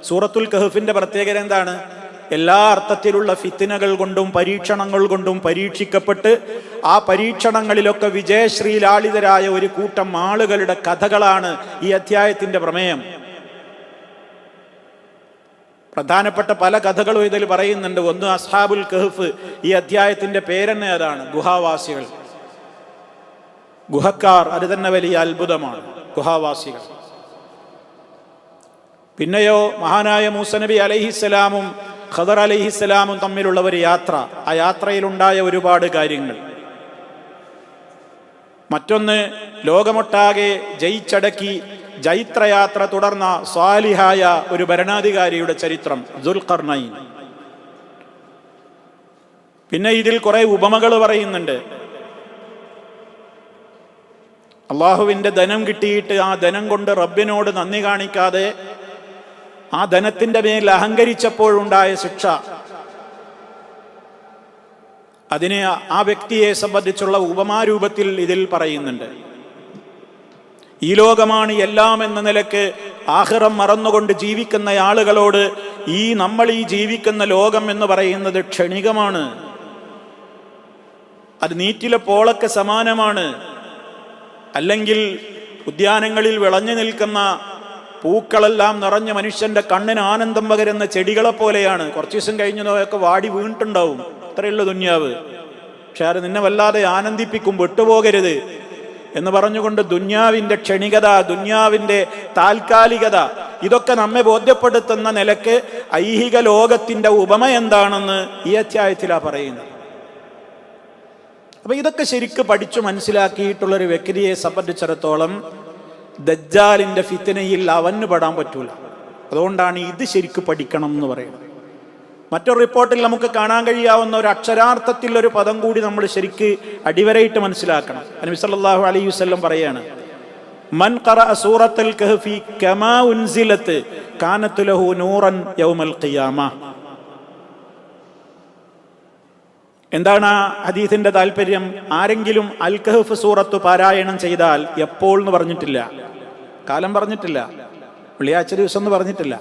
സൂറത്തുൽ കഹ്ഫിന്റെ പ്രത്യേകത എന്താണ്? എല്ലാ അർത്ഥത്തിലുള്ള ഫിത്നകൾ കൊണ്ടും പരീക്ഷണങ്ങൾ കൊണ്ടും പരീക്ഷിക്കപ്പെട്ട് ആ പരീക്ഷണങ്ങളിലൊക്കെ വിജയശ്രീലാളിതരായ ഒരു കൂട്ടം ആളുകളുടെ കഥകളാണ് ഈ അധ്യായത്തിന്റെ പ്രമേയം. പ്രധാനപ്പെട്ട പല കഥകളും ഇതിൽ പറയുന്നുണ്ട്. ഒന്ന് അസ്ഹാബുൽ കഹ്ഫ്, ഈ അധ്യായത്തിന്റെ പേരെന്നെ അതാണ്, ഗുഹാവാസികൾ, ഗുഹക്കാർ. അത് തന്നെ വലിയ അത്ഭുതമാണ്, ഗുഹാവാസികൾ. പിന്നെയോ മഹാനായ മൂസ നബി അലൈഹിസ്സലാമും ഖദർ അലൈഹിസ്സലാമും തമ്മിലുള്ള ഒരു യാത്ര, ആ യാത്രയിലുണ്ടായ ഒരുപാട് കാര്യങ്ങൾ. മറ്റൊന്ന് ലോകമൊട്ടാകെ ജയിച്ചടക്കി ജൈത്രയാത്ര തുടർന്ന സ്വാലിഹായ ഒരു ഭരണാധികാരിയുടെ ചരിത്രം, ദുൽഖർനൈൻ. പിന്നെ ഇതിൽ കുറെ ഉപമകൾ പറയുന്നുണ്ട്. അള്ളാഹുവിൻ്റെ ധനം കിട്ടിയിട്ട് ആ ധനം കൊണ്ട് റബ്ബിനോട് നന്ദി കാണിക്കാതെ ആ ധനത്തിൻ്റെ മേൽ അഹങ്കരിച്ചപ്പോഴുണ്ടായ ശിക്ഷ, അതിനെ ആ വ്യക്തിയെ സംബന്ധിച്ചുള്ള ഉപമാരൂപത്തിൽ ഇതിൽ പറയുന്നുണ്ട്. ഈ ലോകമാണ് എല്ലാം എന്ന നിലക്ക് ആഖിറം മറന്നുകൊണ്ട് ജീവിക്കുന്ന ആളുകളോട് നമ്മൾ ഈ ജീവിക്കുന്ന ലോകം എന്ന് പറയുന്നത് ക്ഷണികമാണ്, അത് നീറ്റിലെ പോളക്ക് സമാനമാണ്. അല്ലെങ്കിൽ ഉദ്യാനങ്ങളിൽ വിളഞ്ഞു നിൽക്കുന്ന പൂക്കളെല്ലാം നിറഞ്ഞ മനുഷ്യന്റെ കണ്ണിന് ആനന്ദം പകരുന്ന ചെടികളെ പോലെയാണ്. കുറച്ച് ദിവസം കഴിഞ്ഞതൊക്കെ വാടി വീണിട്ടുണ്ടാവും, അത്രയുള്ള ദുന്യാവ്. പക്ഷെ അത് നിന്നെ വല്ലാതെ ആനന്ദിപ്പിക്കും, വിട്ടുപോകരുത് എന്ന് പറഞ്ഞുകൊണ്ട് ദുന്യാവിന്റെ ക്ഷണികത, ദുന്യാവിന്റെ താൽക്കാലികത, ഇതൊക്കെ നമ്മെ ബോധ്യപ്പെടുത്തുന്ന നിലക്ക് ഐഹിക ലോകത്തിന്റെ ഉപമ എന്താണെന്ന് ഈ അധ്യായത്തിലാ പറയുന്നത്. അപ്പൊ ഇതൊക്കെ ശരിക്ക് പഠിച്ചു മനസ്സിലാക്കിയിട്ടുള്ളൊരു വ്യക്തിയെ സംബന്ധിച്ചിടത്തോളം ദജ്ജാലിന്റെ ഫിത്നയിൽ അവന് പെടാൻ പറ്റൂല. അതുകൊണ്ടാണ് ഇത് ശരിക്ക് പഠിക്കണം എന്ന് പറയുന്നത്. മറ്റൊരു റിപ്പോർട്ടിൽ നമുക്ക് കാണാൻ കഴിയാവുന്ന ഒരു അക്ഷരാർത്ഥത്തിൽ ഒരു പദം കൂടി നമ്മൾ ശരിക്ക് അടിവരയിട്ട് മനസ്സിലാക്കണം. നബി സല്ലല്ലാഹു അലൈഹി വസല്ലം പറയാണ്, മൻ ഖറഅ സൂറത്തുൽ കഹ്ഫി കമാ ഉൻസിലത് കാനത് ലഹു നൂറൻ യൗമൽ ഖിയാമ. എന്താണ് ആ ഹദീസിന്റെ താല്പര്യം? ആരെങ്കിലും അൽ കഹ്ഫ് സൂറത്ത് പാരായണം ചെയ്താൽ, എപ്പോൾ എന്ന് പറഞ്ഞിട്ടില്ല, കാലം പറഞ്ഞിട്ടില്ല, വെള്ളിയാഴ്ച ദിവസം എന്ന് പറഞ്ഞിട്ടില്ല.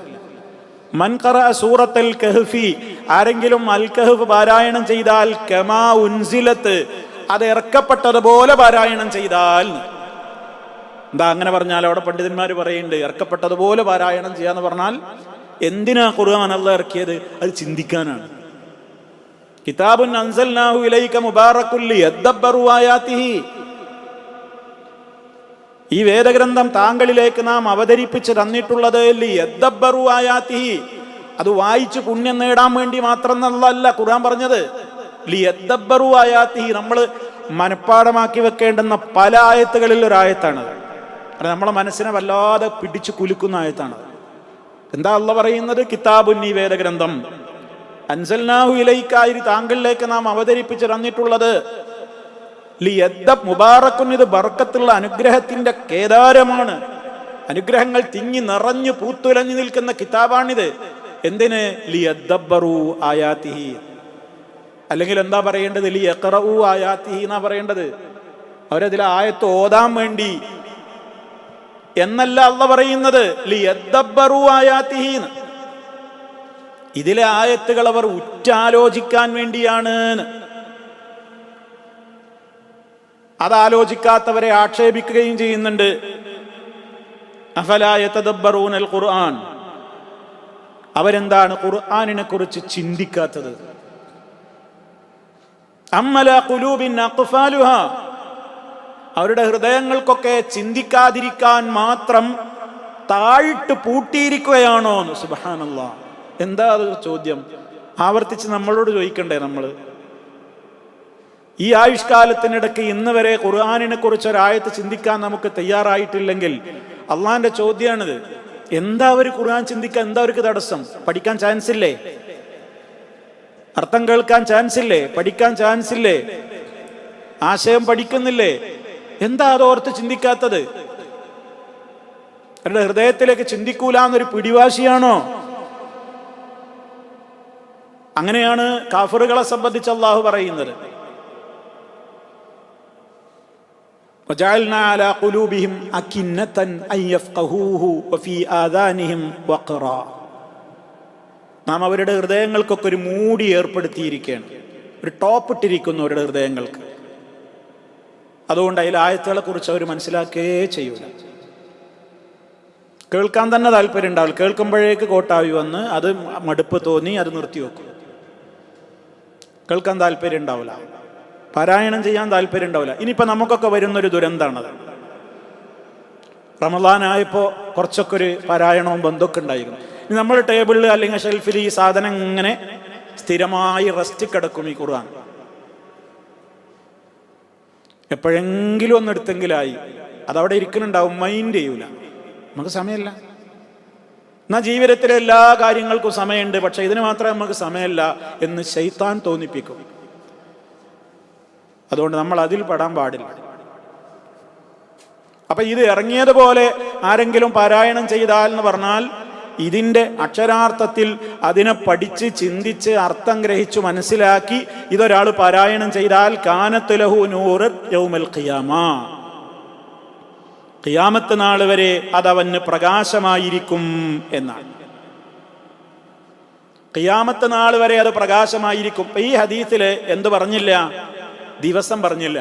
മൻ ഖറഅ സൂറത്തുൽ കഹ്ഫി, ആരെങ്കിലും അൽ കഹ്ഫ് പാരായണം ചെയ്താൽ കമാ ഉൻസിലത്ത്, അത് ഇറക്കപ്പെട്ടതുപോലെ പാരായണം ചെയ്താൽ. എന്താ അങ്ങനെ പറഞ്ഞാൽ? അവിടെ പണ്ഡിതന്മാർ പറയുന്നുണ്ട്, ഇറക്കപ്പെട്ടതുപോലെ പാരായണം ചെയ്യാന്ന് പറഞ്ഞാൽ എന്തിനാ ഖുർആൻ അല്ലാഹ് ഇറക്കിയത്? അത് ചിന്തിക്കാനാണ്. കിതാബുൻ അൻസൽനാഹു ഇലൈക മുബാറകുൽ ലിയദ്ദബ്ബറു ആയാതിഹി, ഈ വേദഗ്രന്ഥം താങ്കളിലേക്ക് നാം അവതരിപ്പിച്ച് തന്നിട്ടുള്ളത് ലിയദ്ദബ്ബറു ആയാതിഹി, അത് വായിച്ച് പുണ്യം നേടാൻ വേണ്ടി മാത്രം എന്നല്ല ഖുർആൻ പറഞ്ഞത്. ലിയദ്ദബ്ബറു ആയാതിഹി, നമ്മൾ മനഃപ്പാടമാക്കി വെക്കേണ്ടുന്ന പല ആയത്തുകളിൽ ഒരു ആയത്താണ്. അത് നമ്മളെ മനസ്സിനെ വല്ലാതെ പിടിച്ചു കുലുക്കുന്ന ആയത്താണ്. എന്താ അല്ലാഹ് പറയുന്നത്? കിതാബുൻ, ഈ വേദഗ്രന്ഥം, അൻസൽനാഹു ഇലൈക, താങ്കളിലേക്ക് നാം അവതരിപ്പിച്ച് തന്നിട്ടുള്ളത്, ലിയദ്ദബ് മുബാറക്കുൻ, ഇത് ബർക്കത്തുള്ള അനുഗ്രഹത്തിന്റെ കേദാരമാണ്. അനുഗ്രഹങ്ങൾ തിങ്ങി നിറഞ്ഞു പൂത്തുലഞ്ഞു നിൽക്കുന്ന കിതാബാണിത്. എന്തിന്? ലിയദ്ദബ്ബറു ആയാതിഹി. അല്ലെങ്കിൽ എന്താ പറയേണ്ടത്? ലിയഖറഉ ആയാതിഹി എന്നാ പറയേണ്ടത്. അവരതിലെ ആയത്ത് ഓതാൻ വേണ്ടി എന്നല്ല അല്ലാഹ് പറയുന്നത്, ലിയദ്ദബ്ബറു ആയാതിഹി. ഇതിലെ ആയത്തുകൾ അവർ ഉറ്റാലോചിക്കാൻ വേണ്ടിയാണ്. അതാലോചിക്കാത്തവരെ ആക്ഷേപിക്കുകയും ചെയ്യുന്നുണ്ട്. അഫലാ യതദബ്ബറൂനൽ ഖുർആൻ, അവരെന്താണ് ഖുർആനിനെ കുറിച്ച് ചിന്തിക്കാത്തത്? അമ്മലാ ഖുലൂബിൻ അഖ്ഫാലുഹാ, അവരുടെ ഹൃദയങ്ങൾക്കൊക്കെ ചിന്തിക്കാതിരിക്കാൻ മാത്രം താഴിട്ട് പൂട്ടിയിരിക്കുകയാണോ? സുബ്ഹാനല്ലാഹ്, എന്താ അത് ചോദ്യം? ആവർത്തിച്ച് നമ്മളോട് ചോദിക്കണ്ടേ? നമ്മൾ ഈ ആയുഷ്കാലത്തിനിടയ്ക്ക് ഇന്ന് വരെ ഖുർആനിനെ കുറിച്ച് ഒരായത്ത് ചിന്തിക്കാൻ നമുക്ക് തയ്യാറായിട്ടില്ലെങ്കിൽ അള്ളാന്റെ ചോദ്യമാണിത്. എന്താ അവർ ഖുർആൻ ചിന്തിക്കാൻ? എന്താ അവർക്ക് തടസ്സം? പഠിക്കാൻ ചാൻസ് ഇല്ലേ? അർത്ഥം കേൾക്കാൻ ചാൻസ് ഇല്ലേ? പഠിക്കാൻ ചാൻസ് ഇല്ലേ? ആശയം പഠിക്കുന്നില്ലേ? എന്താ അതോർത്ത് ചിന്തിക്കാത്തത്? അവരുടെ ഹൃദയത്തിലേക്ക് ചിന്തിക്കൂലെന്നൊരു പിടിവാശിയാണോ? അങ്ങനെയാണ് കാഫിറുകളെ സംബന്ധിച്ച് അല്ലാഹു പറയുന്നത്. വജഅൽനാ അലാ ഖുലൂബിഹിം അകിന്നതൻ അൻ യഫ്ഖഹൂഹു വഫീ ആദാനിഹിം വഖറാ. നാം അവരുടെ ഹൃദയങ്ങൾക്കൊക്കെ ഒരു മൂടി ഏർപ്പെടുത്തിയിരിക്കുകയാണ്, ഒരു ടോപ്പ് ഇട്ടിരിക്കുന്നു അവരുടെ ഹൃദയങ്ങൾക്ക്. അതുകൊണ്ട് അതിൽ ആയത്തുകളെ കുറിച്ച് അവർ മനസ്സിലാക്കുകയേ ചെയ്യൂല. കേൾക്കാൻ തന്നെ താല്പര്യം ഉണ്ടാവില്ല. കേൾക്കുമ്പോഴേക്ക് കോട്ടാവി വന്ന് അത് മടുപ്പ് തോന്നി അത് നിർത്തിവെക്കും. കേൾക്കാൻ താല്പര്യം ഉണ്ടാവില്ല, പാരായണം ചെയ്യാൻ താല്പര്യം ഉണ്ടാവില്ല. ഇനിയിപ്പോൾ നമുക്കൊക്കെ വരുന്നൊരു ദുരന്തമാണത്. റമദാനായപ്പോൾ കുറച്ചൊക്കെ ഒരു പാരായണവും ബന്ധമൊക്കെ ഉണ്ടായിരുന്നു. ഇനി നമ്മൾ ടേബിളിൽ അല്ലെങ്കിൽ ഷെൽഫിൽ ഈ സാധനം ഇങ്ങനെ സ്ഥിരമായി റെസ്റ്റ് കിടക്കും. ഈ ഖുർആൻ എപ്പോഴെങ്കിലും ഒന്ന് എടുത്തെങ്കിലായി, അതവിടെ ഇരിക്കുന്നുണ്ടാവും, മൈൻഡ് ചെയ്യൂല. നമുക്ക് സമയമില്ല. എന്നാൽ ജീവിതത്തിലെ എല്ലാ കാര്യങ്ങൾക്കും സമയമുണ്ട്, പക്ഷെ ഇതിന് മാത്രമേ നമുക്ക് സമയമില്ല എന്ന് ശൈത്താൻ തോന്നിപ്പിക്കും. അതുകൊണ്ട് നമ്മൾ അതിൽ പെടാൻ പാടില്ല. അപ്പൊ ഇത് ഇറങ്ങിയതുപോലെ ആരെങ്കിലും പാരായണം ചെയ്താൽ എന്ന് പറഞ്ഞാൽ ഇതിൻ്റെ അക്ഷരാർത്ഥത്തിൽ അതിനെ പഠിച്ച് ചിന്തിച്ച് അർത്ഥം ഗ്രഹിച്ചു മനസ്സിലാക്കി ഇതൊരാൾ പാരായണം ചെയ്താൽ കാനത്ത് ലഹു നൂർ യൗമൽ ഖിയാമ, ഖിയാമത്ത് നാൾ വരെ അതവന് പ്രകാശമായിരിക്കും എന്നാണ്. ഖിയാമത്ത് നാൾ വരെ അത് പ്രകാശമായിരിക്കും. ഈ ഹദീസിൽ എന്ത് പറഞ്ഞില്ല? ദിവസം പറഞ്ഞില്ല.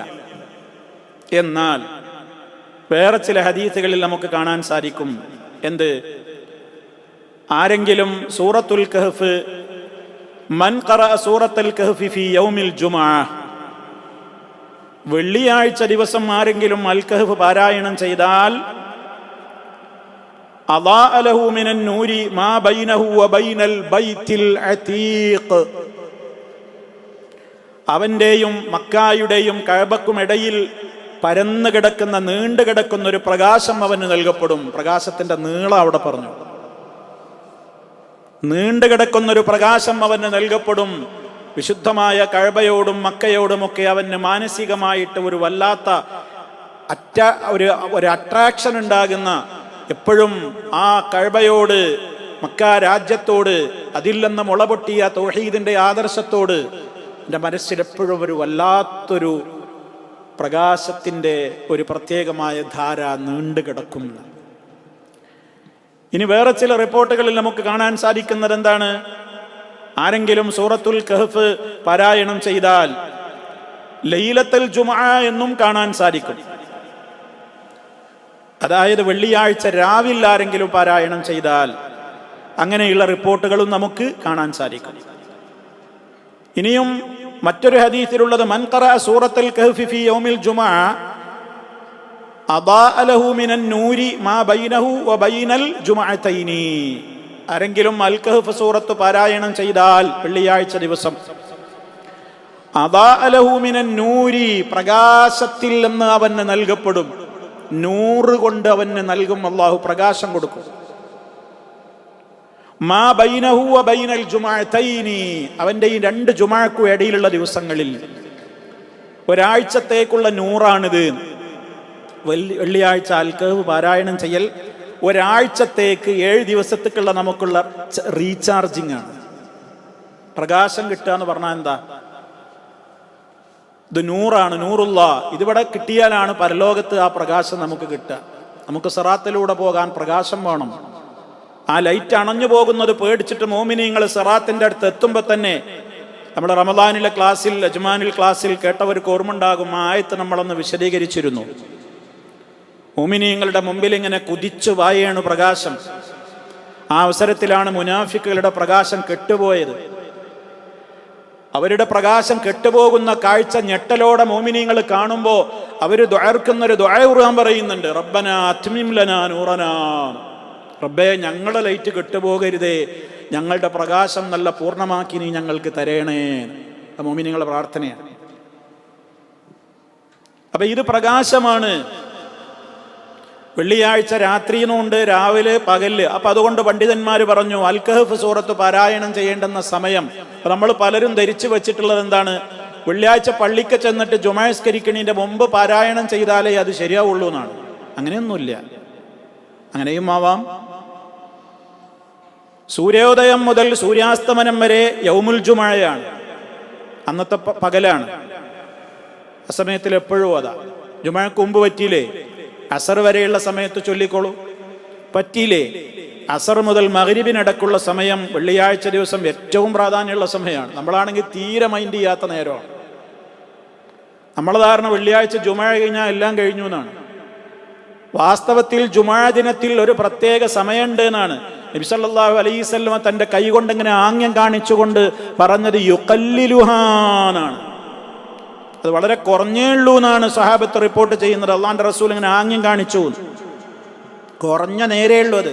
എന്നാൽ വേറെ ചില ഹദീസുകളിൽ നമുക്ക് കാണാൻ സാധിക്കും. എന്ത്? ആരെങ്കിലും സൂറത്തുൽ കഹ്ഫ് മൻ ഖറഅ സൂറത്തുൽ കഹ്ഫി ഫീ യൗമിൽ ജുമുഅ, വെള്ളിയാഴ്ച ദിവസം ആരെങ്കിലും അൽ കഹ്ഫ് പാരായണം ചെയ്താൽ അളാഅ ലഹു മിനൻ നൂരി മാ ബൈനഹു വ ബൈനൽ ബൈത്തിൽ അതീഖ്, അവന്റെയും മക്കായുടെയും കഅബക്കുമിടയിൽ പരന്നു കിടക്കുന്ന നീണ്ടു കിടക്കുന്ന ഒരു പ്രകാശം അവന് നൽകപ്പെടും. പ്രകാശത്തിന്റെ നീളം അവിടെ പറഞ്ഞു. നീണ്ടു കിടക്കുന്നൊരു പ്രകാശം അവന് നൽകപ്പെടും. വിശുദ്ധമായ കഅബയോടും മക്കയോടുമൊക്കെ അവന് മാനസികമായിട്ട് ഒരു വല്ലാത്ത ഒരു അട്രാക്ഷൻ ഉണ്ടാകുന്ന, എപ്പോഴും ആ കഅബയോട്, മക്ക രാജ്യത്തോട്, അതിൽ നിന്ന് മുളപൊട്ടിയ തൗഹീദിന്റെ ആദർശത്തോട് എൻ്റെ മനസ്സിൽ എപ്പോഴും ഒരു വല്ലാത്തൊരു പ്രകാശത്തിൻ്റെ ഒരു പ്രത്യേകമായ ധാര നീണ്ടു കിടക്കുന്നു. ഇനി വേറെ ചില റിപ്പോർട്ടുകളിൽ നമുക്ക് കാണാൻ സാധിക്കുന്നത് എന്താണ്? ആരെങ്കിലും സൂറത്തുൽ കഹ്ഫ് പാരായണം ചെയ്താൽ ലൈലത്തുൽ ജുമുഅ എന്നും കാണാൻ സാധിക്കും. അതായത് വെള്ളിയാഴ്ച രാവിലെ ആരെങ്കിലും പാരായണം ചെയ്താൽ അങ്ങനെയുള്ള റിപ്പോർട്ടുകളും നമുക്ക് കാണാൻ സാധിക്കും. ഇനിയും മറ്റൊരു ഹദീസിലുള്ളത് മൻ ഖറഅ സൂറത്തുൽ കഹ്ഫി ഫീ യൗമിൽ ജുമുഅ അളാഅ ലഹു മിനൻ നൂരി മാ ബൈനഹു വ ബൈനൽ ജുമുഅതൈനി, ആരെങ്കിലും അൽ കഹ്ഫ് സൂറത്ത് പാരായണം ചെയ്താൽ വെള്ളിയാഴ്ച ദിവസം അളാഅ ലഹു മിനൻ നൂരി, പ്രകാശത്തിൽ നിന്ന് അവന് നൽകപ്പെടും. നൂറ് കൊണ്ട് അവന് നൽകും, അല്ലാഹു പ്രകാശം കൊടുക്കും. മാ ബൈനഹു വ ബൈനൽ ജുമുഅതൈനി, അവന്റെ ഈ രണ്ട് ജുമുഅക്കും ഇടയിലുള്ള ദിവസങ്ങളിൽ ഒരാഴ്ചത്തേക്കുള്ള നൂറാണിത്. വെള്ളിയാഴ്ച അൽ കഹ്ഫ് പാരായണം ചെയ്യൽ ഒരാഴ്ചത്തേക്ക് 7 ദിവസത്തേക്കുള്ള നമുക്കുള്ള റീചാർജിങ് ആണ്. പ്രകാശം കിട്ടുക എന്ന് പറഞ്ഞാൽ എന്താ? ഇത് നൂറാണ്, നൂറുള്ള. ഇതിവിടെ കിട്ടിയാലാണ് പരലോകത്ത് ആ പ്രകാശം നമുക്ക് കിട്ടുക. നമുക്ക് സിറാത്തിലൂടെ പോകാൻ പ്രകാശം വേണം. ആ ലൈറ്റ് അണഞ്ഞു പോകുന്നത് പേടിച്ചിട്ട് മോമിനീങ്ങൾ സിറാത്തിന്റെ അടുത്ത് എത്തുമ്പോൾ തന്നെ, നമ്മുടെ റമദാനിലെ ക്ലാസ്സിൽ, അജ്മാനിൽ ക്ലാസ്സിൽ കേട്ടവർക്ക് ഓർമ്മ ഉണ്ടാകും, ആ ആയത്ത് നമ്മളൊന്ന് വിശദീകരിച്ചിരുന്നു. മോമിനീങ്ങളുടെ മുമ്പിൽ ഇങ്ങനെ കുതിച്ചു വായാണ് പ്രകാശം. ആ അവസരത്തിലാണ് മുനാഫിക്കുകളുടെ പ്രകാശം കെട്ടുപോയത്. അവരുടെ പ്രകാശം കെട്ടുപോകുന്ന കാഴ്ച ഞെട്ടലോടെ മോമിനീങ്ങൾ കാണുമ്പോൾ അവർ ദുആർക്കുന്നൊരു ദുആ ഖുർആൻ പറയുന്നുണ്ട്, റബ്ബനാ അത്മിം ലനാ നൂറനാ, റബ്ബേ ഞങ്ങളുടെ ലൈറ്റ് കെട്ടുപോകരുതേ, ഞങ്ങളുടെ പ്രകാശം നല്ല പൂർണ്ണമാക്കി നീ ഞങ്ങൾക്ക് തരേണേ. മോമിനീങ്ങളുടെ പ്രാർത്ഥനയാണ്. അപ്പൊ ഇത് പ്രകാശമാണ്. വെള്ളിയാഴ്ച രാത്രിയിലുണ്ട്, രാവിലെ പകല്. അപ്പൊ അതുകൊണ്ട് പണ്ഡിതന്മാർ പറഞ്ഞു അൽ കഹ്ഫ് സൂറത്ത് പാരായണം ചെയ്യേണ്ടുന്ന സമയം നമ്മൾ പലരും ധരിച്ചു വെച്ചിട്ടുള്ളത് എന്താണ്? വെള്ളിയാഴ്ച പള്ളിക്ക് ചെന്നിട്ട് ജുമഅസ്കരിക്കണീന്റെ മുമ്പ് പാരായണം ചെയ്താലേ അത് ശരിയാവുള്ളൂ എന്നാണ്. അങ്ങനെയൊന്നുമില്ല. അങ്ങനെയും ആവാം. സൂര്യോദയം മുതൽ സൂര്യാസ്തമനം വരെ യൗമുൽ ജുമുഅയാണ്, അന്നത്തെ പകലാണ്. ആ സമയത്തിൽ എപ്പോഴും അതാ. ജുമുഅക്ക് മുമ്പ് പറ്റിയില്ലേ? അസർ വരെയുള്ള സമയത്ത് ചൊല്ലിക്കോളൂ. പറ്റിയില്ലേ? അസർ മുതൽ മഗ്രിബിനിടക്കുള്ള സമയം വെള്ളിയാഴ്ച ദിവസം ഏറ്റവും പ്രാധാന്യമുള്ള സമയമാണ്. നമ്മളാണെങ്കിൽ തീരെ മൈൻഡ് ചെയ്യാത്ത നേരമാണ്. നമ്മളെ ധാരണ വെള്ളിയാഴ്ച ജുമുഅ കഴിഞ്ഞാൽ എല്ലാം കഴിഞ്ഞു എന്നാണ്. വാസ്തവത്തിൽ ജുമുഅ ദിനത്തിൽ ഒരു പ്രത്യേക സമയമുണ്ട് എന്നാണ് നബി സല്ലല്ലാഹു അലൈഹി വസല്ലമ തൻ്റെ കൈ കൊണ്ട് ഇങ്ങനെ ആംഗ്യം കാണിച്ചുകൊണ്ട് പറഞ്ഞത് യുഖല്ലിലുഹാനാണ്. അത് വളരെ കുറഞ്ഞേ ഉള്ളൂ എന്നാണ് സഹാബത്ത് റിപ്പോർട്ട് ചെയ്യുന്നത്. അള്ളാന്റെ റസൂൽ ഇങ്ങനെ ആംഗ്യം കാണിച്ചു, കുറഞ്ഞ നേരേ ഉള്ളൂ. അത്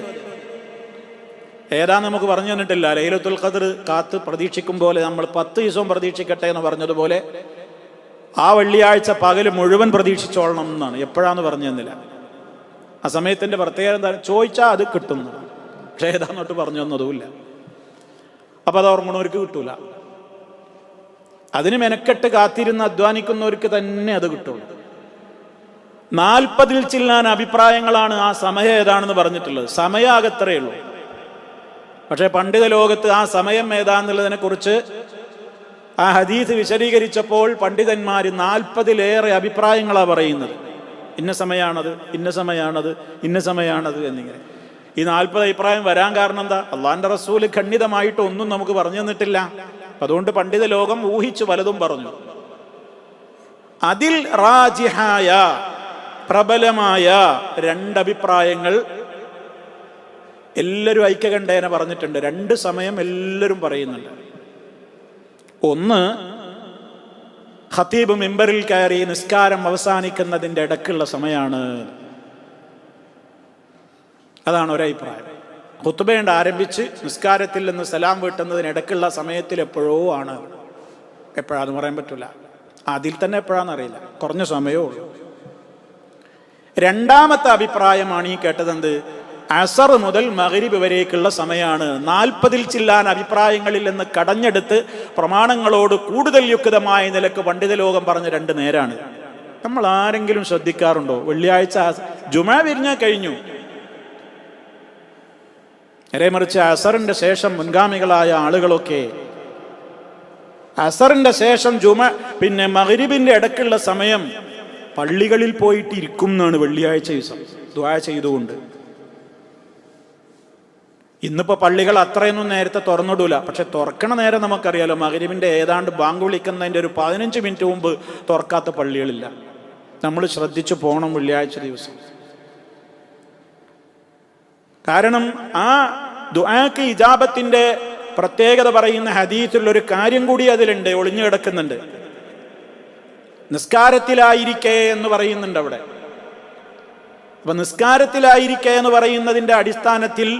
ഏതാ നമുക്ക് പറഞ്ഞു തന്നിട്ടില്ല. ലൈലത്തുൽ ഖദ്ർ കാത്ത് പ്രതീക്ഷിക്കും പോലെ നമ്മൾ 10 ദിവസവും പ്രതീക്ഷിക്കട്ടെ എന്ന് പറഞ്ഞതുപോലെ ആ വെള്ളിയാഴ്ച പകൽ മുഴുവൻ പ്രതീക്ഷിച്ചോളണം എന്നാണ്. എപ്പോഴാന്ന് പറഞ്ഞു തന്നില്ല. ആ സമയത്തിന്റെ പ്രത്യേകത എന്താ ചോദിച്ചാൽ അത് കിട്ടുന്നു, പക്ഷെ ഏതാന്നോട്ട് പറഞ്ഞു തന്നതുമില്ല. അപ്പൊ അത് ഓർമ്മണവർക്ക് കിട്ടൂല. അതിന് മെനക്കെട്ട് കാത്തിരുന്ന് അധ്വാനിക്കുന്നവർക്ക് തന്നെ അത് കിട്ടുള്ളൂ. 40-ൽ ചില്ലാൻ അഭിപ്രായങ്ങളാണ് ആ സമയം ഏതാണെന്ന് പറഞ്ഞിട്ടുള്ളത്. സമയാകത്രയേ ഉള്ളൂ. പക്ഷെ പണ്ഡിത ലോകത്ത് ആ സമയം ഏതാന്നുള്ളതിനെ കുറിച്ച് ആ ഹദീസ് വിശദീകരിച്ചപ്പോൾ പണ്ഡിതന്മാര് 40-ലേറെ അഭിപ്രായങ്ങളാണ് പറയുന്നത്. ഇന്ന സമയമാണത്, ഇന്ന സമയമാണത്, ഇന്ന സമയമാണത് എന്നിങ്ങനെ. ഈ 40 അഭിപ്രായം വരാൻ കാരണം എന്താ? അള്ളാന്റെ റസൂല് ഖണ്ഡിതമായിട്ട് ഒന്നും നമുക്ക് പറഞ്ഞു തന്നിട്ടില്ല. അതുകൊണ്ട് പണ്ഡിത ലോകം ഊഹിച്ചു പലതും പറഞ്ഞു. അതിൽ റാജിഹായ പ്രബലമായ 2 അഭിപ്രായങ്ങൾ എല്ലാവരും ഐക്യകണ്ഠേന പറഞ്ഞിട്ടുണ്ട്. 2 സമയം എല്ലാവരും പറയുന്നുണ്ട്. ഒന്ന്, ഖതീബ് മിമ്പറിൽ കയറി നിസ്കാരം അവസാനിക്കുന്നതിൻ്റെ ഇടക്കുള്ള സമയമാണ്. അതാണ് ഒരഭിപ്രായം. ഖുത്ബ ആരംഭിച്ച് നിസ്കാരത്തിൽ നിന്ന് സലാം വീട്ടുന്നതിനിടക്കുള്ള സമയത്തിൽ എപ്പോഴോ ആണ്. എപ്പോഴാന്ന് പറയാൻ പറ്റില്ല. അതിൽ തന്നെ എപ്പോഴാന്ന് അറിയില്ല, കുറഞ്ഞ സമയമേ ഉള്ളൂ. 2ാമത്തെ അഭിപ്രായമാണ് ഈ കേട്ടതെന്ത്? അസർ മുതൽ മഗ്രിബ് വരേക്കുള്ള സമയമാണ്. 40-ൽ ചില്ലാൻ അഭിപ്രായങ്ങളിൽ നിന്ന് കടഞ്ഞെടുത്ത് പ്രമാണങ്ങളോട് കൂടുതൽ യുക്തമായ നിലക്ക് പണ്ഡിത ലോകം പറഞ്ഞ 2 നേരാണ്. നമ്മൾ ആരെങ്കിലും ശ്രദ്ധിക്കാറുണ്ടോ? വെള്ളിയാഴ്ച ജുമുഅ വിരിഞ്ഞാൽ കഴിഞ്ഞു. നേരെ മറിച്ച് അസറിന്റെ ശേഷം മുൻഗാമികളായ ആളുകളൊക്കെ അസറിന്റെ ശേഷം മഗ്രിബിന്റെ ഇടക്കുള്ള സമയം പള്ളികളിൽ പോയിട്ട് ഇരിക്കും എന്നാണ് വെള്ളിയാഴ്ച ദിവസം ദുആ ചെയ്തുകൊണ്ട്. ഇന്നിപ്പോ പള്ളികൾ അത്രയൊന്നും നേരത്തെ തുറന്നിടൂല. പക്ഷെ തുറക്കണ നേരം നമുക്കറിയാലോ, മഗ്രിബിന്റെ ഏതാണ്ട് ബാങ്ക് വിളിക്കുന്നതിന്റെ ഒരു 15 മിനിറ്റ് മുമ്പ് തുറക്കാത്ത പള്ളികളില്ല. നമ്മൾ ശ്രദ്ധിച്ചു പോകണം വെള്ളിയാഴ്ച ദിവസം. കാരണം ആ ദുആക്ക് ഇജാബത്തിന്റെ പ്രത്യേകത പറയുന്ന ഹദീസിൽ ഒരു കാര്യം കൂടി അതിലുണ്ട്, ഒളിഞ്ഞു കിടക്കുന്നുണ്ട്. നിസ്കാരത്തിലായിരിക്കെ എന്ന് പറയുന്നുണ്ട് അവിടെ. അപ്പൊ നിസ്കാരത്തിലായിരിക്കെ എന്ന് പറയുന്നതിന്റെ അടിസ്ഥാനത്തിൽ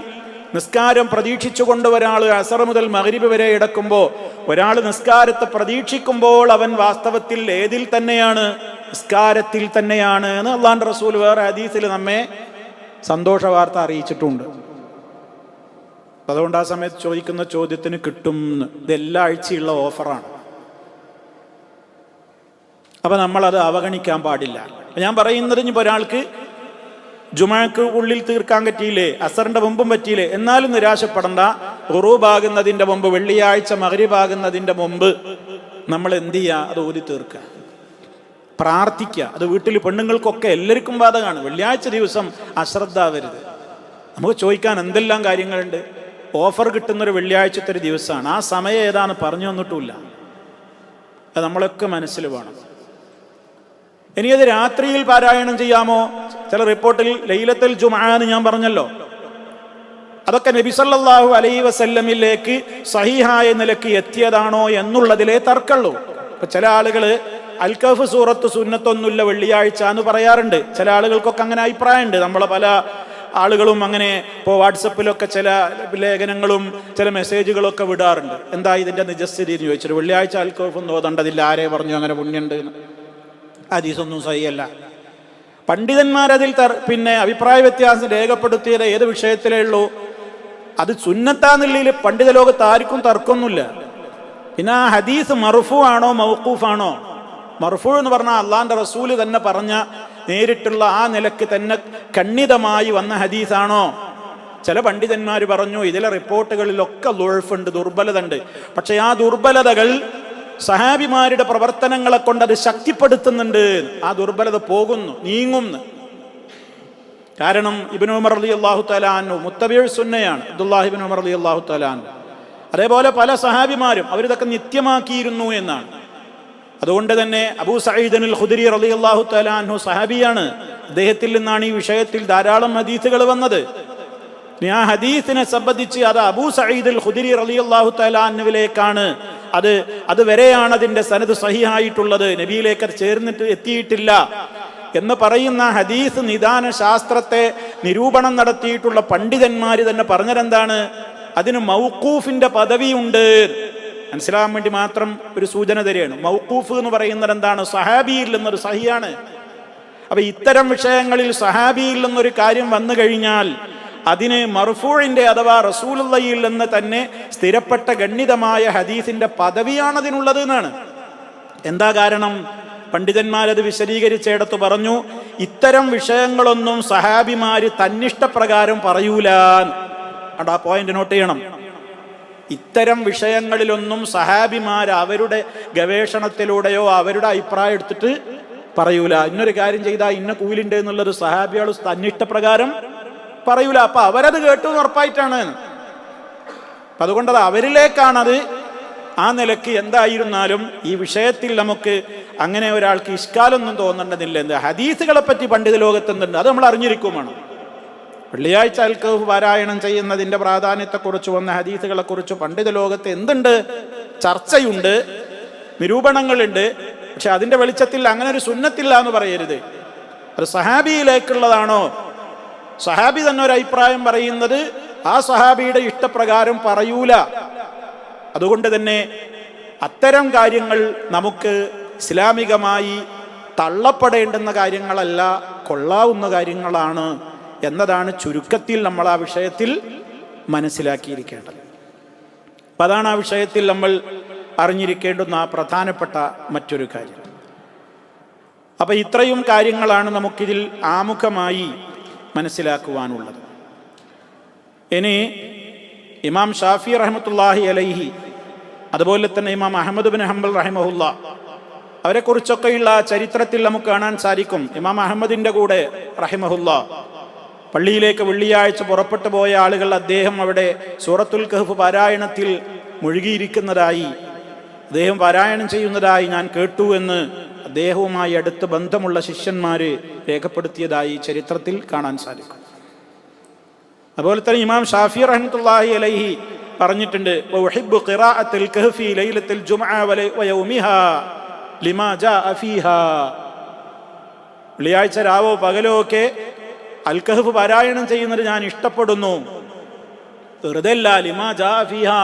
നിസ്കാരം പ്രതീക്ഷിച്ചുകൊണ്ട് ഒരാൾ അസർ മുതൽ മഗ്രിബ് വരെ കിടക്കുമ്പോൾ, ഒരാൾ നിസ്കാരത്തെ പ്രതീക്ഷിക്കുമ്പോൾ അവൻ വാസ്തവത്തിൽ ഏതിൽ തന്നെയാണ്? നിസ്കാരത്തിൽ തന്നെയാണ് എന്ന് അള്ളാഹുവിന്റെ റസൂൽ വേറെ ഹദീസിൽ നമ്മെ സന്തോഷ വാർത്ത അറിയിച്ചിട്ടുണ്ട്. അതുകൊണ്ട് ആ സമയത്ത് ചോദിക്കുന്ന ചോദ്യത്തിന് കിട്ടും. ഇത് എല്ലാ ആഴ്ചയുള്ള ഓഫറാണ്. അപ്പൊ നമ്മളത് അവഗണിക്കാൻ പാടില്ല. ഞാൻ പറയുന്നത്, ഇനിയിപ്പോൾ ഒരാൾക്ക് ജുമുഅക്ക് ഉള്ളിൽ തീർക്കാൻ പറ്റിയില്ലേ, അസറിന്റെ മുമ്പും പറ്റിയില്ലേ, എന്നാലും നിരാശപ്പെടണ്ട. ഖുറൂബാകുന്നതിന്റെ മുമ്പ്, വെള്ളിയാഴ്ച മഗ്രിബാകുന്നതിന്റെ മുമ്പ് നമ്മൾ എന്ത് ചെയ്യുക? അത് ഓതി തീർക്കുക, പ്രാർത്ഥിക്കുക. അത് വീട്ടിൽ പെണ്ണുങ്ങൾക്കൊക്കെ എല്ലാവർക്കും ബാധകമാണ്. വെള്ളിയാഴ്ച ദിവസം അശ്രദ്ധാവരുത്. നമുക്ക് ചോദിക്കാൻ എന്തെല്ലാം കാര്യങ്ങളുണ്ട്. ഓഫർ കിട്ടുന്നൊരു വെള്ളിയാഴ്ചത്തെ ഒരു ദിവസമാണ്. ആ സമയം ഏതാണ് പറഞ്ഞു തന്നിട്ടുമില്ല. അത് നമ്മളൊക്കെ മനസ്സിൽ വേണം. ഇനി അത് രാത്രിയിൽ പാരായണം ചെയ്യാമോ? ചില റിപ്പോർട്ടിൽ ലൈലത്തുൽ ജുമുഅ എന്ന് ഞാൻ പറഞ്ഞല്ലോ. അതൊക്കെ നബി സല്ലല്ലാഹു അലൈഹി വസല്ലമിലേക്ക് സഹീഹായ നിലക്ക് എത്തിയതാണോ എന്നുള്ളതിലേ തർക്കമുള്ളൂ. ഇപ്പൊ ചില ആളുകള് അൽ കഹ്ഫ് സൂറത്ത് സുന്നത്തൊന്നുമില്ല വെള്ളിയാഴ്ച എന്ന് പറയാറുണ്ട്. ചില ആളുകൾക്കൊക്കെ അങ്ങനെ അഭിപ്രായമുണ്ട്. നമ്മളെ പല ആളുകളും അങ്ങനെ ഇപ്പോൾ വാട്സപ്പിലൊക്കെ ചില ലേഖനങ്ങളും ചില മെസ്സേജുകളൊക്കെ വിടാറുണ്ട്. എന്താ ഇതിന്റെ നിജസ്ഥിതി എന്ന് ചോദിച്ചിട്ട്, വെള്ളിയാഴ്ച അൽ കഹ്ഫ് ഒന്നും ഓതണ്ടതില്ല, ആരെ പറഞ്ഞു അങ്ങനെ പുണ്യുണ്ട്? ഹദീസൊന്നും സഹിയല്ല. പണ്ഡിതന്മാരതിൽ അഭിപ്രായ വ്യത്യാസം രേഖപ്പെടുത്തിയത് ഏത് വിഷയത്തിലേ ഉള്ളൂ? അത് സുന്നത്താന്നുള്ളിൽ പണ്ഡിത ലോകത്ത് ആർക്കും തർക്കമൊന്നുമില്ല. പിന്നെ ആ ഹദീസ് മർഫൂ ആണോ മൗഖൂഫാണോ? മർഫൂ എന്ന് പറഞ്ഞാൽ അള്ളാന്റെ റസൂല് തന്നെ പറഞ്ഞ നേരിട്ടുള്ള ആ നിലക്ക് തന്നെ ഖണ്ഡിതമായി വന്ന ഹദീസാണോ? ചില പണ്ഡിതന്മാർ പറഞ്ഞു ഇതിലെ റിപ്പോർട്ടുകളിലൊക്കെ ളുഅ്ഫുണ്ട്, ദുർബലത ഉണ്ട്. പക്ഷെ ആ ദുർബലതകൾ സഹാബിമാരുടെ പ്രവർത്തനങ്ങളെ കൊണ്ട് അത് ശക്തിപ്പെടുത്തുന്നുണ്ട്. ആ ദുർബലത പോകുന്നു, നീങ്ങുന്നു. കാരണം ഇബ്നു ഉമർ റളിയല്ലാഹു തആല അൻഹു മുത്തബിഉ സുന്നയാണ്, അബ്ദുല്ലാഹി ഇബ്നു ഉമർ റളിയല്ലാഹു തആല അൻഹു. അതേപോലെ പല സഹാബിമാരും അവരിതൊക്കെ നിത്യമാക്കിയിരുന്നു എന്നാണ്. അതുകൊണ്ട് തന്നെ അബൂ സഈദ് അൽ ഖുദരി റളിയല്ലാഹു തആല അൻഹു സഹാബിയാണ്. അദ്ദേഹത്തിൽ നിന്നാണ് ഈ വിഷയത്തിൽ ധാരാളം ഹദീസുകൾ വന്നത്. ആ ഹദീസിനെ സംബന്ധിച്ച് അത് അബൂ സഈദ് അൽ ഖുദരി റളിയല്ലാഹു തആല അൻഹുവിലേക്കാണ്, അത് വരെയാണ് അതിന്റെ സനദ് സഹിഹായിട്ടുള്ളത്, നബിയിലേക്ക് അത് ചേർന്നിട്ട് എത്തിയിട്ടില്ല എന്ന് പറയുന്ന ഹദീസ് നിദാന ശാസ്ത്രത്തെ നിരൂപണം നടത്തിയിട്ടുള്ള പണ്ഡിതന്മാർ തന്നെ പറഞ്ഞതെന്താണ്? അതിന് മൗഖൂഫിന്റെ പദവിയുണ്ട്. മനസ്സിലാകാൻ വേണ്ടി മാത്രം ഒരു സൂചന തരികയാണ്. മൗഖൂഫ് എന്ന് പറയുന്നത് എന്താണ്? സഹാബിയിൽ നിന്നൊരു സഹിയാണ്. അപ്പൊ ഇത്തരം വിഷയങ്ങളിൽ സഹാബിയിൽ നിന്നൊരു കാര്യം വന്നു കഴിഞ്ഞാൽ അതിന് മർഫൂഇന്റെ അഥവാ റസൂലുള്ളാഹിയിൽ നിന്ന് തന്നെ സ്ഥിരപ്പെട്ട ഗണ്യതമായ ഹദീസിന്റെ പദവിയാണ് അതിനുള്ളത് എന്നാണ്. എന്താ കാരണം? പണ്ഡിതന്മാരത് വിശദീകരിച്ചിടത്ത് പറഞ്ഞു, ഇത്തരം വിഷയങ്ങളൊന്നും സഹാബിമാര് തന്നിഷ്ടപ്രകാരം പറയൂല. ആ പോയിന്റ് നോട്ട് ചെയ്യണം. ഇത്തരം വിഷയങ്ങളിലൊന്നും സഹാബിമാർ അവരുടെ ഗവേഷണത്തിലൂടെയോ അവരുടെ അഭിപ്രായം എടുത്തിട്ട് പറയൂല. ഇന്നൊരു കാര്യം ചെയ്താൽ ഇന്ന കൂലുണ്ട് എന്നുള്ളൊരു സഹാബികൾ തന്നിഷ്ടപ്രകാരം പറയൂല. അപ്പൊ അവരത് കേട്ടു എന്ന് ഉറപ്പായിട്ടാണ്. അപ്പൊ അതുകൊണ്ടത് അവരിലേക്കാണത്. ആ നിലക്ക് എന്തായിരുന്നാലും ഈ വിഷയത്തിൽ നമുക്ക് അങ്ങനെ ഒരാൾക്ക് ഇഷ്കാലൊന്നും തോന്നേണ്ടതില്ല. എന്താ ഹദീസുകളെ പറ്റി പണ്ഡിത ലോകത്ത് എന്തുണ്ട് അത് നമ്മൾ അറിഞ്ഞിരിക്കുമാണ്. വെള്ളിയാഴ്ച അൽക്കഹഫ് പാരായണം ചെയ്യുന്നതിന്റെ പ്രാധാന്യത്തെക്കുറിച്ച് വന്ന ഹദീസുകളെ കുറിച്ച് പണ്ഡിത ലോകത്ത് എന്തുണ്ട്? ചർച്ചയുണ്ട്, നിരൂപണങ്ങളുണ്ട്. പക്ഷെ അതിന്റെ വെളിച്ചത്തിൽ അങ്ങനെ ഒരു സുന്നത്തില്ല എന്ന് പറയരുത്. അത് സഹാബിയിലേക്കുള്ളതാണോ? സഹാബി തന്നെ ഒരു അഭിപ്രായം പറയുന്നത് ആ സഹാബിയുടെ ഇഷ്ടപ്രകാരം പറയൂല. അതുകൊണ്ട് തന്നെ അത്തരം കാര്യങ്ങൾ നമുക്ക് ഇസ്ലാമികമായി തള്ളപ്പെടേണ്ടുന്ന കാര്യങ്ങളല്ല, കൊള്ളാവുന്ന കാര്യങ്ങളാണ് എന്നതാണ് ചുരുക്കത്തിൽ നമ്മൾ ആ വിഷയത്തിൽ മനസ്സിലാക്കിയിരിക്കേണ്ടത്. അപ്പം അതാണ് ആ വിഷയത്തിൽ നമ്മൾ അറിഞ്ഞിരിക്കേണ്ടുന്ന പ്രധാനപ്പെട്ട മറ്റൊരു കാര്യം. അപ്പം ഇത്രയും കാര്യങ്ങളാണ് നമുക്കിതിൽ ആമുഖമായി മനസ്സിലാക്കുവാനുള്ളത്. ഇനി ഇമാം ഷാഫി റഹ്മത്തുള്ളാഹി അലൈഹി, അതുപോലെ തന്നെ ഇമാം അഹ്മദ് ബിൻ ഹംബൽ റഹിമഹുല്ലാ, അവരെക്കുറിച്ചൊക്കെയുള്ള ചരിത്രത്തിൽ നമുക്ക് കാണാൻ സാധിക്കും. ഇമാം അഹമ്മദിന്റെ കൂടെ റഹിമഹുല്ലാ പള്ളിയിലേക്ക് വെള്ളിയാഴ്ച പുറപ്പെട്ടു പോയ ആളുകൾ അദ്ദേഹം അവിടെ സൂറത്തുൽ കഹ്ഫ് പാരായണത്തിൽ മുഴുകിയിരിക്കുന്നതായി, അദ്ദേഹം പാരായണം ചെയ്യുന്നതായി ഞാൻ കേട്ടു എന്ന് അദ്ദേഹവുമായി അടുത്ത് ബന്ധമുള്ള ശിഷ്യന്മാര് രേഖപ്പെടുത്തിയതായി ചരിത്രത്തിൽ കാണാൻ സാധിക്കും. അതുപോലെ തന്നെ ഇമാം ഷാഫി റഹ്മത്തുള്ളാഹി അലൈഹി പറഞ്ഞിട്ടുണ്ട്, വഉഹിബ്ബു ഖിറാഅത്തുൽ കഹ്ഫി ലൈലത്തുൽ ജുമുഅ വയൗമിഹാ ലിമാ ജാഅ ഫീഹാ. വെള്ളിയാഴ്ച രാവോ പകലോ ഒക്കെ അൽ കഹ്ഫ് പാരായണം ചെയ്യുന്നത് ഞാൻ ഇഷ്ടപ്പെടുന്നു. വെറുതെ അല്ല, ലിമാ ജാഅ ഫീഹാ,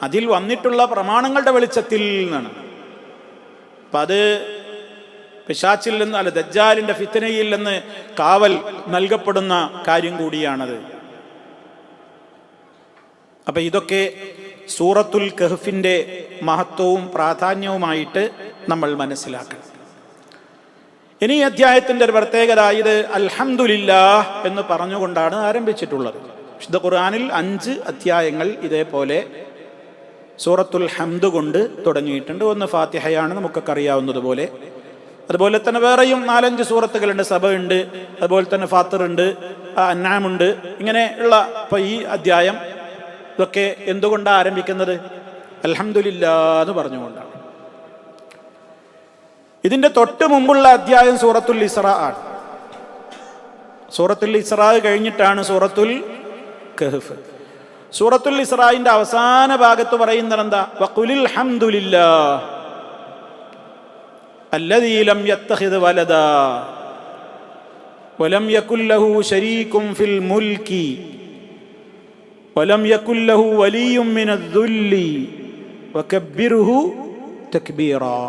അതിൽ വന്നിട്ടുള്ള പ്രമാണങ്ങളുടെ വെളിച്ചത്തിൽ നിന്നാണ്. അപ്പം അത് പിശാച്ചിൽ നിന്ന് അല്ല ദജ്ജാലിന്റെ ഫിത്നയിൽ നിന്ന് കാവൽ നൽകപ്പെടുന്ന കാര്യം കൂടിയാണത്. അപ്പൊ ഇതൊക്കെ സൂറത്തുൽ കഹ്ഫിന്റെ മഹത്വവും പ്രാധാന്യവുമായിട്ട് നമ്മൾ മനസ്സിലാക്കണം. ഇനി ഈ അധ്യായത്തിന്റെ ഒരു പ്രത്യേകത, ഇത് അൽഹംദുലില്ലാഹ് എന്ന് പറഞ്ഞുകൊണ്ടാണ് ആരംഭിച്ചിട്ടുള്ളത്. വിശുദ്ധ ഖുർആനിൽ 5 അധ്യായങ്ങൾ ഇതേപോലെ സൂറത്തുൽ ഹംദ് കൊണ്ട് തുടങ്ങിയിട്ടുണ്ട്. ഒന്ന് ഫാത്തിഹയാണ്, നമുക്കൊക്കെ അറിയാവുന്നതുപോലെ. അതുപോലെ തന്നെ വേറെയും 4-5 സൂറത്തുകളുണ്ട്. സബ ഉണ്ട്, അതുപോലെ തന്നെ ഫാത്തിർ ഉണ്ട്, അൻആമുണ്ട്. ഇങ്ങനെ ഉള്ള ഇപ്പൊ ഈ അധ്യായം ഇതൊക്കെ എന്തുകൊണ്ടാണ് ആരംഭിക്കുന്നത്? അൽഹംദുലില്ലാഹ് എന്ന് പറഞ്ഞുകൊണ്ടാണ്. ഇതിന്റെ തൊട്ട് മുമ്പുള്ള അധ്യായം സൂറത്തുൽ ഇസ്രാ ആണ്. സൂറത്തുൽ ഇസ്രാ കഴിഞ്ഞിട്ടാണ് സൂറത്തുൽ കഹ്ഫ്. സൂറത്തുൽ ഇസ്രായിന്റെ അവസാന ഭാഗത്ത് പറയുന്നത് എന്താ? വഖുലിൽ ഹംദുലില്ലാഹ് അല്ലദീ ലം യത്തഖിദ് വലദാ വലം യകുൽ ലഹു ശരീകുൻ ഫിൽ മുൽക്കി വലം യകുൽ ലഹു വലിയ്യുൻ മിനദ് ദുല്ലി വകബ്ബിർഹു തക്ബീറാ.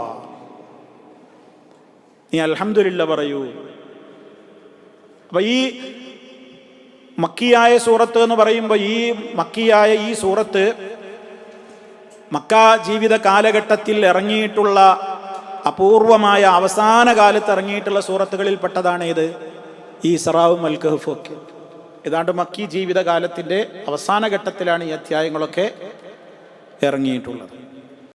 നീ അൽഹംദുലില്ലാഹ് പറയൂ. അപ്പൊ ഈ മക്കിയായ സൂറത്ത് എന്ന് പറയുമ്പോൾ ഈ മക്കിയായ ഈ സൂറത്ത് മക്ക ജീവിത കാലഘട്ടത്തിൽ ഇറങ്ങിയിട്ടുള്ള അപൂർവമായ അവസാന കാലത്ത് ഇറങ്ങിയിട്ടുള്ള സൂറത്തുകളിൽ പെട്ടതാണ് ഇത്, ഈ ഇസ്രാവും അൽ കഹ്ഫും ഒക്കെ. ഏതാണ്ട് മക്കി ജീവിതകാലത്തിൻ്റെ അവസാന ഘട്ടത്തിലാണ് ഈ അധ്യായങ്ങളൊക്കെ ഇറങ്ങിയിട്ടുള്ളത്.